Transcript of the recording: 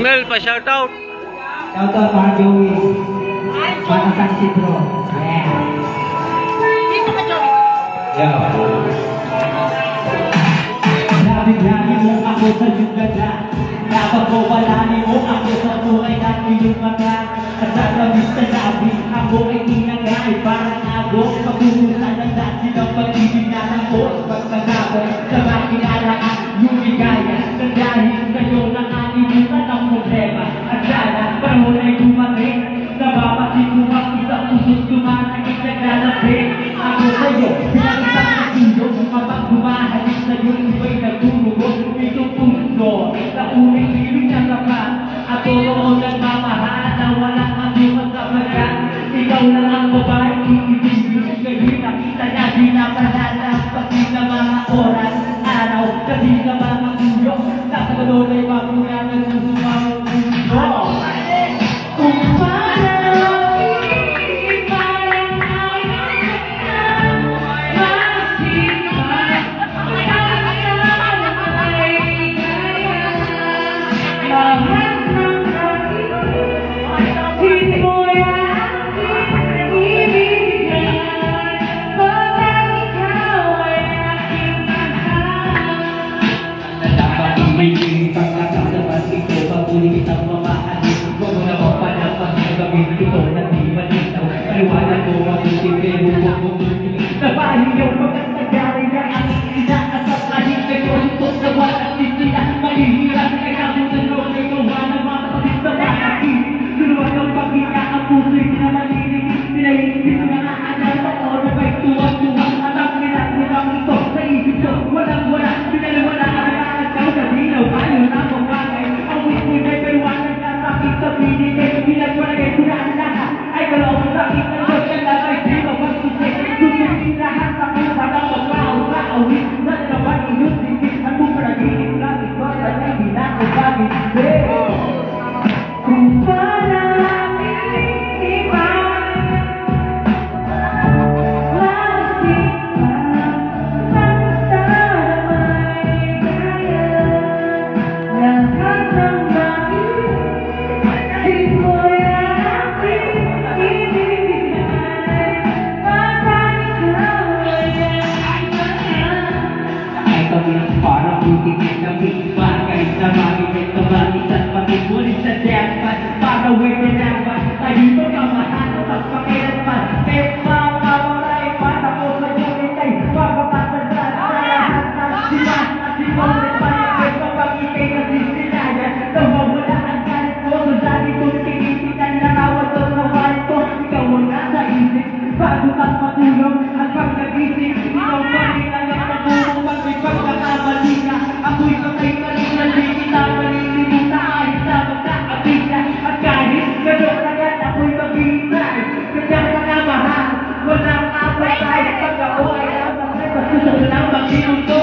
Mel, pa-shoutout. Shoutout para Joey. Para San Isidro. Yeah. Labi-labi mo ako sa yugada. Napagpawalani mo ako sa buhay na iyong mga. At sa labis na labi, ako ay inangay. Parang agos, pagkukulan ng dati ng pag-ibig na ng oras. Pagkagabay sa makinalaan, yung ligaya. Na dahil kayo nakalimutan ang problema. At sana, panahon ay dumating. Nababati ko ang isang puso't tumanakit naglalapit. Ako sa'yo, bilang isang kasundo. Kapag humahalik sa'yo, iba'y nagtulugod. Itong puso, sa unang hiling na kapat. At totoo nagmamahal na walang atuman sa magat. Ikaw na lang babae, iibigin kayo. Nakita na dinapalala. Pati na mga oras, araw, sabi na mga kuyo. Nasa doon ay mapunga ng susumang puso. Papulit ang mamahalin. Huwag mo na mapanapan sa gawin ito na di malinaw. Paliwanag mo ang isipin mo. Huwag mo nabahin yung mga nagyari na ang inaasap. Kahit kayo ito sa walang sisila. Mahihirap na kamunan mo na gawa ng mga kapatid na bakit. Sinuwag ang paghinga ang puso'y pinamalinig. Pinaisip na naanal sa oras ay tuwag-tuwag. At ang pinagmurang ito sa isip ko. Walang-wala, pinaliwala ang lahat ka sa dinaw. Ayaw na mong bagay. Pinagwalagay ko na ang lahat ay kalawang sakit ng Diyos ang lamay di mapagsusay. Susundin lahat sa pusa ng magpahawin na naman inyong sisip at kung panaginip lang ito at ay hinakabagin. Kung parang iba malasik ka basta may kaya lahat ng parang butikit na bagay na mamigay na balisan pag-ibulit sa dapat para wait na ba tayo magkamahal at pakirampan kahit mawawalay para ko sa unitay pagkapasada sa lahat ng sila at sinulit pa kahit mapag-ikay na sisilayan nawawala ang galit ko sa dati kong tinipitan na rawat o nawalit ko ikaw ang nasa isip bago kang matulog at pag nag-isip ikaw pa rin ang natulong pag may pagkakamali ka ako'y patay pa rin na di kita malilimutan kahit na magkakabigla at kahit gano'n agad ako'y maghihintay kanyang pagkamahal walang apatay pag ako ay lamang ay basta lang magsinuto